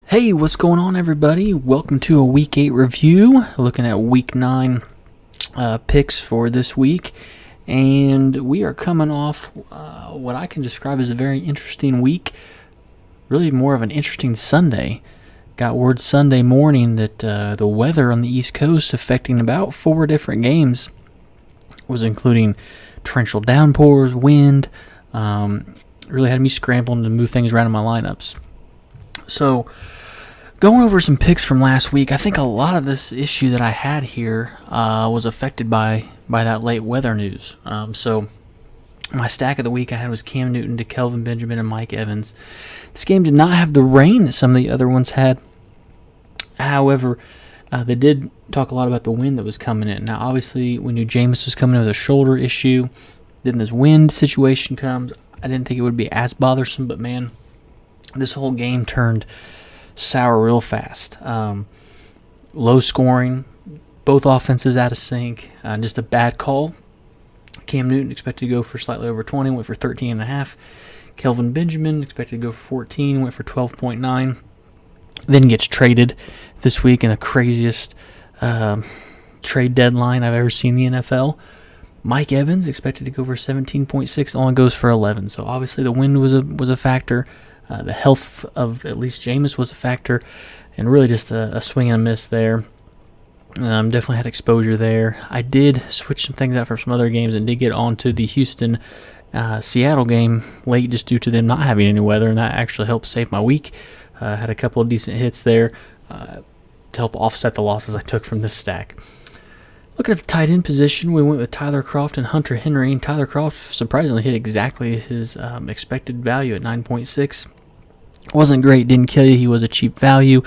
Hey, what's going on, everybody? Welcome to a Week 8 review, looking at Week 9 picks for this week. And we are coming off what I can describe as a very interesting week, really more of an interesting Sunday. Got word Sunday morning that the weather on the East Coast affecting about 4 different games was including torrential downpours, wind, really had me scrambling to move things around in my lineups. So, going over some picks from last week, I think a lot of this issue that I had here was affected by that late weather news. So my stack of the week I had was Cam Newton to Kelvin Benjamin and Mike Evans. This game did not have the rain that some of the other ones had. However, they did talk a lot about the wind that was coming in. Now, obviously, we knew Jameis was coming in with a shoulder issue. Then this wind situation comes. I didn't think it would be as bothersome, but man, this whole game turned sour real fast. Low scoring, both offenses out of sync, just a bad call. Cam Newton expected to go for slightly over 20, went for 13.5. Kelvin Benjamin expected to go for 14, went for 12.9. Then gets traded this week in the craziest trade deadline I've ever seen in the NFL. Mike Evans expected to go for 17.6, only goes for 11. So obviously the wind was a factor. The health of at least Jameis was a factor, and really just a swing and a miss there. Definitely had exposure there. I did switch some things out for some other games and did get onto the Houston-Seattle game late just due to them not having any weather, and that actually helped save my week. Had a couple of decent hits there to help offset the losses I took from this stack. Looking at the tight end position, we went with Tyler Kroft and Hunter Henry, and Tyler Kroft surprisingly hit exactly his expected value at 9.6. Wasn't great, didn't kill you. He was a cheap value.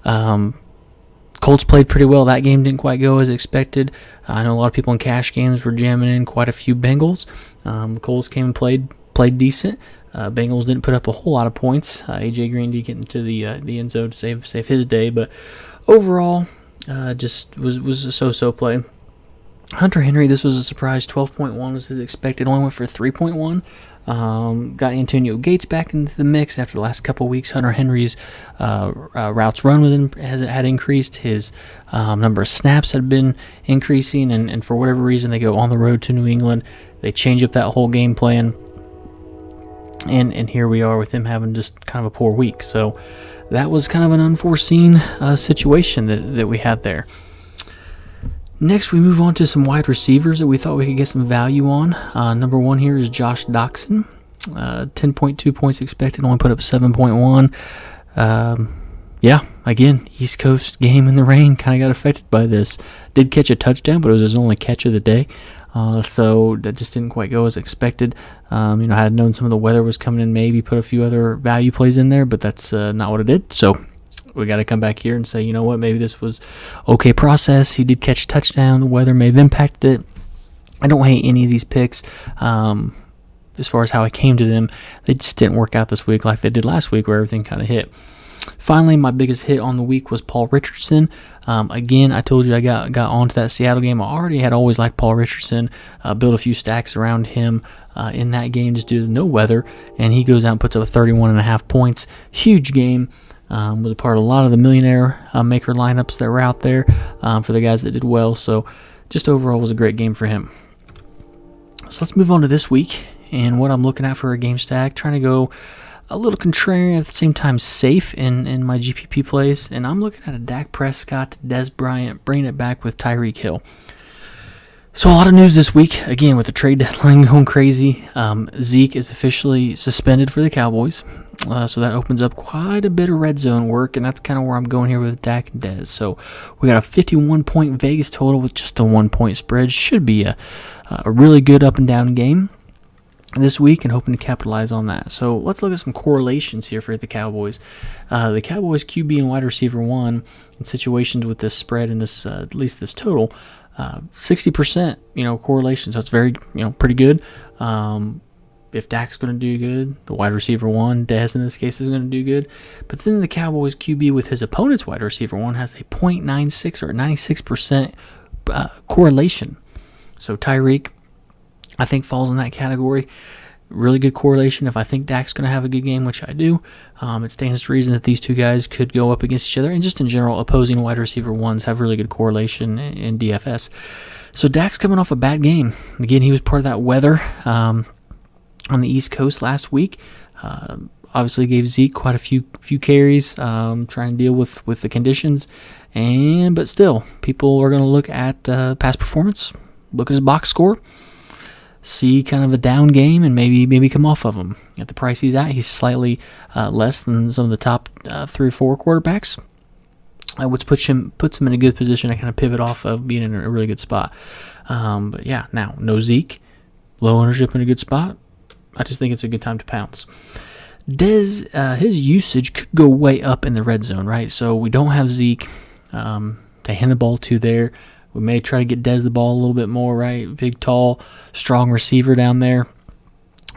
Colts played pretty well. That game didn't quite go as expected. I know a lot of people in cash games were jamming in quite a few Bengals. The Colts came and played decent. Bengals didn't put up a whole lot of points. AJ Green did get into the end zone to save his day, but overall, just was a so-so play. Hunter Henry, this was a surprise. 12.1 was his expected. Only went for 3.1. Got Antonio Gates back into the mix after the last couple weeks. Hunter Henry's routes run had increased. His number of snaps had been increasing, and for whatever reason, they go on the road to New England. They change up that whole game plan, and here we are with him having just kind of a poor week. So that was kind of an unforeseen situation that we had there. Next, we move on to some wide receivers that we thought we could get some value on. Number one here is Josh Doxson. 10.2 points expected, only put up 7.1. Again, East Coast game in the rain, kind of got affected by this. Did catch a touchdown, but it was his only catch of the day. So that just didn't quite go as expected. I had known some of the weather was coming in, maybe put a few other value plays in there, but that's not what it did. So we got to come back here and say, you know what, maybe this was okay process. He did catch a touchdown. The weather may have impacted it. I don't hate any of these picks as far as how I came to them. They just didn't work out this week like they did last week where everything kind of hit. Finally, my biggest hit on the week was Paul Richardson. Again, I told you I got onto that Seattle game. I already had always liked Paul Richardson, built a few stacks around him in that game just due to no weather, and he goes out and puts up 31.5 points. Huge game. Was a part of a lot of the millionaire maker lineups that were out there for the guys that did well. So just overall was a great game for him. So let's move on to this week and what I'm looking at for a game stack. Trying to go a little contrarian at the same time safe in my GPP plays. And I'm looking at a Dak Prescott, Des Bryant, bringing it back with Tyreek Hill. So a lot of news this week, again, with the trade deadline going crazy. Zeke is officially suspended for the Cowboys. So that opens up quite a bit of red zone work, and that's kind of where I'm going here with Dak and Dez. So we got a 51-point Vegas total with just a 1-point spread. Should be a really good up and down game this week, and hoping to capitalize on that. So let's look at some correlations here for the Cowboys. The Cowboys QB and wide receiver 1 in situations with this spread and this at least this total, 60% correlation. So it's very pretty good. If Dak's going to do good, the wide receiver 1, Dez in this case, is going to do good. But then the Cowboys QB with his opponent's wide receiver 1 has a 0.96 or 96% correlation. So Tyreek, I think, falls in that category. really good correlation. If I think Dak's going to have a good game, which I do, it stands to reason that these two guys could go up against each other. And just in general, opposing wide receiver ones have really good correlation in DFS. So Dak's coming off a bad game. Again, he was part of that weather on the East Coast last week. Obviously gave Zeke quite a few carries, trying to deal with the conditions. But still, people are going to look at past performance, look at his box score, see kind of a down game, and maybe come off of him. At the price he's at, he's slightly less than some of the top 3 or 4 quarterbacks, which puts him in a good position to kind of pivot off of being in a really good spot. But yeah, now, no Zeke, low ownership in a good spot. I just think it's a good time to pounce. Dez, his usage could go way up in the red zone, right? So we don't have Zeke to hand the ball to there. We may try to get Dez the ball a little bit more, right? Big, tall, strong receiver down there.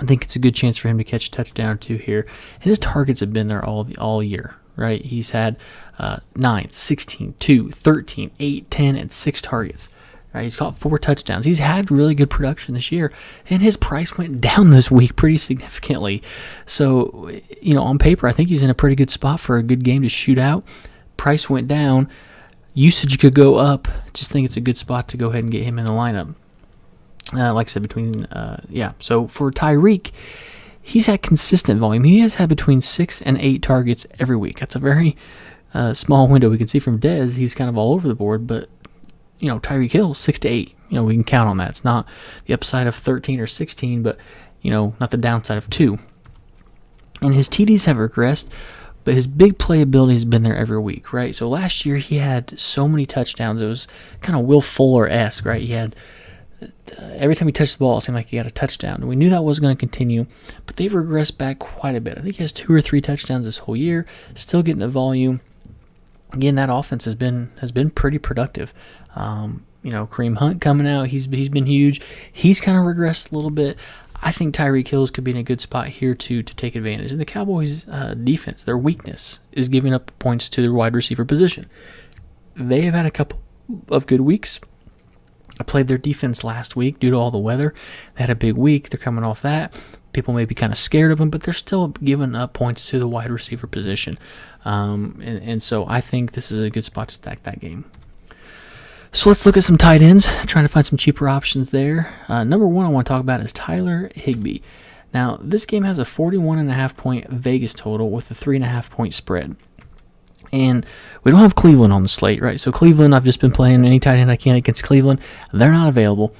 I think it's a good chance for him to catch a touchdown or two here. And his targets have been there all year, right? He's had 9, 16, 2, 13, 8, 10, and 6 targets. Right? He's caught 4 touchdowns. He's had really good production this year, and his price went down this week pretty significantly. So, on paper, I think he's in a pretty good spot for a good game to shoot out. Price went down. Usage could go up. Just think it's a good spot to go ahead and get him in the lineup. Like I said, So for Tyreek, he's had consistent volume. He has had between 6 and 8 targets every week. That's a very small window. We can see from Dez, he's kind of all over the board, but Tyreek Hill, 6 to 8. We can count on that. It's not the upside of 13 or 16, but, not the downside of 2. And his TDs have regressed, but his big playability has been there every week, right? So last year he had so many touchdowns. It was kind of Will Fuller-esque, right? He had, every time he touched the ball, it seemed like he got a touchdown. And we knew that was going to continue, but they've regressed back quite a bit. I think he has 2 or 3 touchdowns this whole year, still getting the volume. Again, that offense has been pretty productive. Kareem Hunt coming out, he's been huge. He's kind of regressed a little bit. I think Tyreek Hill could be in a good spot here to take advantage. And the Cowboys' defense, their weakness is giving up points to their wide receiver position. They have had a couple of good weeks. I played their defense last week due to all the weather. They had a big week. They're coming off that. People may be kind of scared of them, but they're still giving up points to the wide receiver position. And so I think this is a good spot to stack that game. So let's look at some tight ends, trying to find some cheaper options there. Number 1 I want to talk about is Tyler Higbee. Now, this game has a 41.5 point Vegas total with a 3.5 point spread. And we don't have Cleveland on the slate, right? So Cleveland, I've just been playing any tight end I can against Cleveland. They're not available.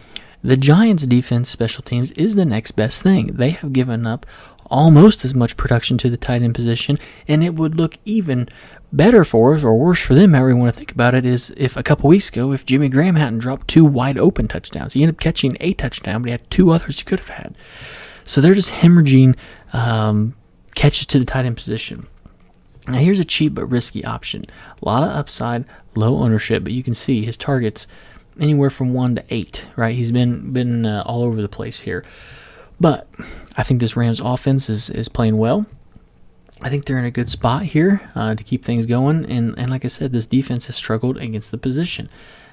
The Giants' defense, special teams, is the next best thing. They have given up almost as much production to the tight end position, and it would look even better for us, or worse for them, however you want to think about it, is if a couple weeks ago, if Jimmy Graham hadn't dropped 2 wide open touchdowns. He ended up catching a touchdown, but he had 2 others he could have had. So they're just hemorrhaging catches to the tight end position. Now here's a cheap but risky option. A lot of upside, low ownership, but you can see his targets anywhere from 1 to 8, right? He's been all over the place here. But I think this Rams offense is playing well. I think they're in a good spot here to keep things going. And like I said, this defense has struggled against the position.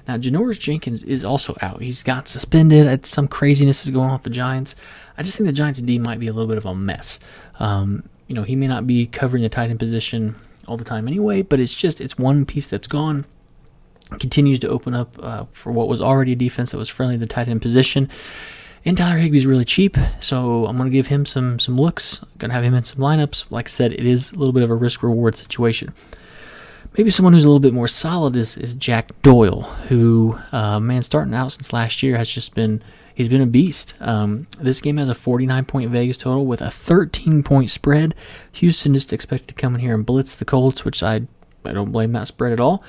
Now, Janoris Jenkins is also out. He's got suspended. Some craziness is going on with the Giants. I just think the Giants' D might be a little bit of a mess. He may not be covering the tight end position all the time anyway, but it's one piece that's gone. Continues to open up for what was already a defense that was friendly to the tight end position. And Tyler Higbee's really cheap, so I'm going to give him some looks. I'm going to have him in some lineups. Like I said, it is a little bit of a risk-reward situation. Maybe someone who's a little bit more solid is Jack Doyle, who, starting out since last year, he's been a beast. This game has a 49-point Vegas total with a 13-point spread. Houston is expected to come in here and blitz the Colts, which I don't blame that spread at all.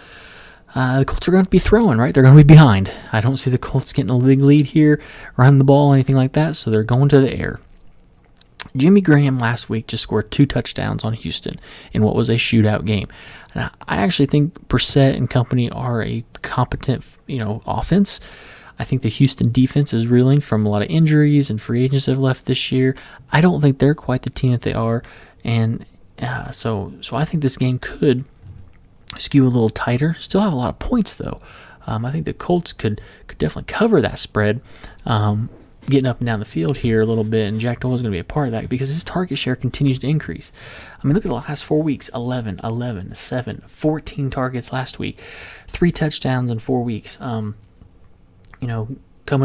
The Colts are going to be throwing, right? They're going to be behind. I don't see the Colts getting a big lead here, running the ball, anything like that, so they're going to the air. Jimmy Graham last week just scored 2 touchdowns on Houston in what was a shootout game. And I actually think Brissett and company are a competent, offense. I think the Houston defense is reeling from a lot of injuries and free agents that have left this year. I don't think they're quite the team that they are, and so I think this game could skew a little tighter. Still have a lot of points though. I think the Colts could definitely cover that spread. getting up and down the field here a little bit, and Jack Doyle's going to be a part of that because his target share continues to increase. I mean, look at the last 4 weeks, 11, 7, 14 targets last week, 3 touchdowns in 4 weeks. Coming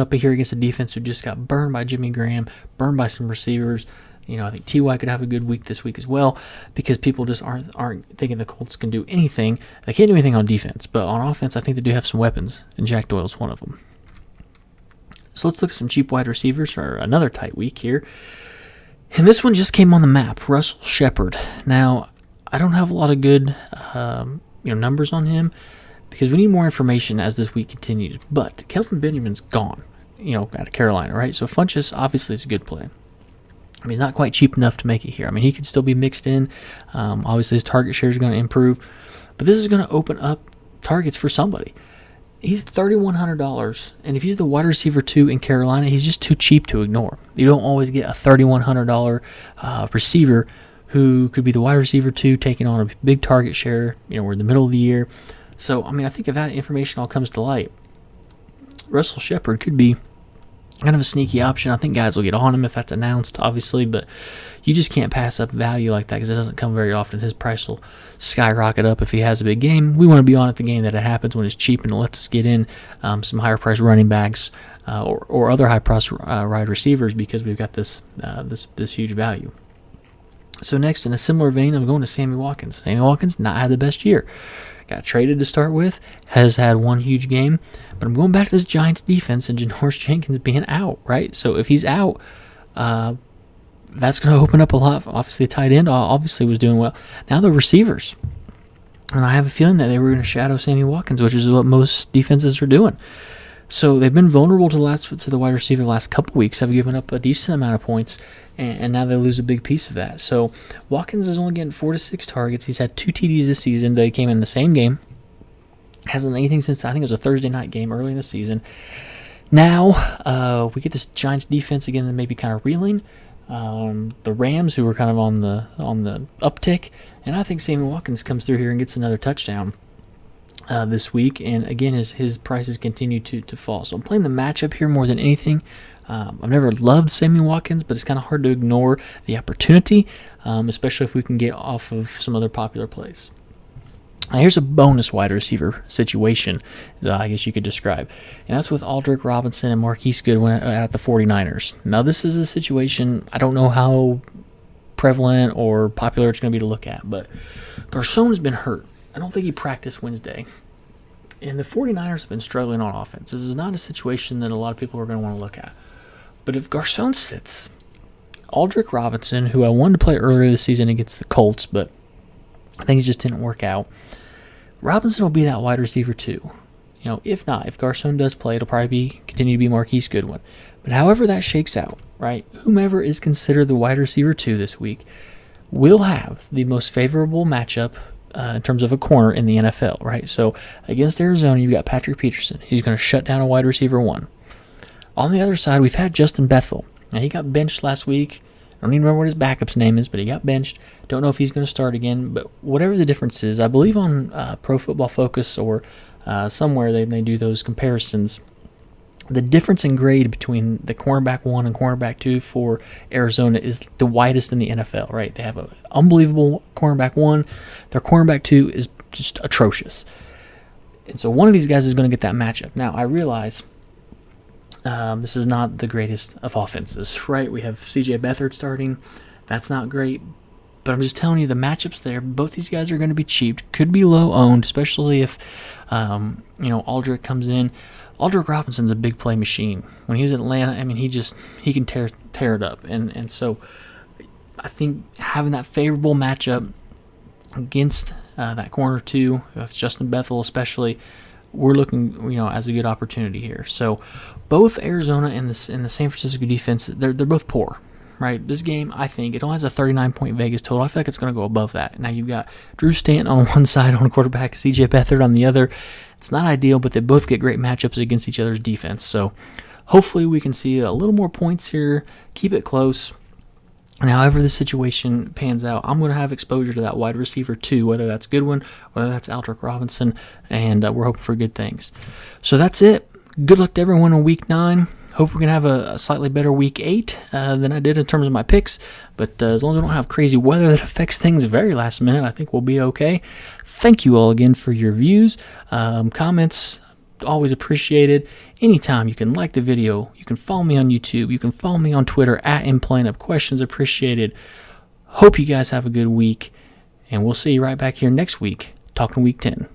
up here against a defense who just got burned by Jimmy Graham, burned by some receivers. I think T.Y. could have a good week this week as well because people just aren't thinking the Colts can do anything. They can't do anything on defense, but on offense, I think they do have some weapons, and Jack Doyle's one of them. So let's look at some cheap wide receivers for another tight week here. And this one just came on the map, Russell Shepard. Now, I don't have a lot of good numbers on him because we need more information as this week continues. But Kelvin Benjamin's gone, out of Carolina, right? So Funchess obviously is a good play. I mean, he's not quite cheap enough to make it here. I mean, he could still be mixed in. Obviously, his target share is going to improve. But this is going to open up targets for somebody. He's $3,100, and if he's the wide receiver 2 in Carolina, he's just too cheap to ignore. You don't always get a $3,100 receiver who could be the wide receiver 2 taking on a big target share. We're in the middle of the year. So, I think if that information all comes to light, Russell Shepard could be kind of a sneaky option. I think guys will get on him if that's announced, obviously, but you just can't pass up value like that because it doesn't come very often. His price will skyrocket up if he has a big game. We want to be on at the game that it happens when it's cheap and it lets us get in some higher price running backs or other high price wide receivers because we've got this huge value. So next, in a similar vein, I'm going to Sammy Watkins. Sammy Watkins not had the best year. Got traded to start with, has had one huge game, but I'm going back to this Giants defense and Janoris Jenkins being out, right? So if he's out, that's going to open up a lot. Obviously, the tight end obviously was doing well. Now the receivers, and I have a feeling that they were going to shadow Sammy Watkins, which is what most defenses are doing. So they've been vulnerable to the wide receiver the last couple weeks, have given up a decent amount of points, and now they lose a big piece of that. So Watkins is only getting 4 to 6 targets. He's had 2 TDs this season. They came in the same game. Hasn't done anything since, I think it was a Thursday night game early in the season. Now we get this Giants defense again that may be kind of reeling. The Rams, who were kind of on the uptick, and I think Sammy Watkins comes through here and gets another touchdown this week, and again his prices continue to fall. So I'm playing the matchup here more than anything. I've never loved Sammy Watkins, but it's kind of hard to ignore the opportunity, especially if we can get off of some other popular plays. Now here's a bonus wide receiver situation I guess you could describe, and that's with Aldrick Robinson and Marquise Goodwin at the 49ers. Now this is a situation I don't know how prevalent or popular it's going to be to look at, but Garçon's been hurt. I don't think he practiced Wednesday. And the 49ers have been struggling on offense. This is not a situation that a lot of people are going to want to look at. But if Garçon sits, Aldrick Robinson, who I wanted to play earlier this season against the Colts, but I think it just didn't work out, Robinson will be that wide receiver too. If not, if Garçon does play, it'll probably continue to be Marquise Goodwin. But however that shakes out, right, whomever is considered the wide receiver 2 this week will have the most favorable matchup in terms of a corner in the NFL, right? So against Arizona, you've got Patrick Peterson. He's going to shut down a wide receiver 1. On the other side, we've had Justin Bethel. Now, he got benched last week. I don't even remember what his backup's name is, but he got benched. Don't know if he's going to start again, but whatever the difference is, I believe on Pro Football Focus or somewhere they do those comparisons. The difference in grade between the cornerback 1 and cornerback 2 for Arizona is the widest in the NFL, right? They have an unbelievable cornerback 1. Their cornerback 2 is just atrocious. And so one of these guys is going to get that matchup. Now, I realize this is not the greatest of offenses, right? We have C.J. Beathard starting. That's not great. But I'm just telling you, the matchups there, both these guys are going to be cheap. Could be low owned, especially if, Aldrick comes in. Aldrick Robinson's a big play machine. When he was in Atlanta, he can tear it up. And so I think having that favorable matchup against that corner 2, Justin Bethel especially, we're looking, as a good opportunity here. So both Arizona and the San Francisco defense, they're both poor, right? This game, I think, it only has a 39-point Vegas total. I feel like it's going to go above that. Now you've got Drew Stanton on one side on quarterback, C.J. Beathard on the other. It's not ideal, but they both get great matchups against each other's defense. So hopefully we can see a little more points here, keep it close. And however the situation pans out, I'm going to have exposure to that wide receiver 2, whether that's Goodwin, whether that's Aldrick Robinson, and we're hoping for good things. So that's it. Good luck to everyone in Week 9. Hope we're going to have a slightly better week 8 than I did in terms of my picks. But as long as we don't have crazy weather that affects things very last minute, I think we'll be okay. Thank you all again for your views. Comments, always appreciated. Anytime you can like the video, you can follow me on YouTube, you can follow me on Twitter at InPlayingUpQuestions. Appreciated. Hope you guys have a good week, and we'll see you right back here next week, talking Week 10.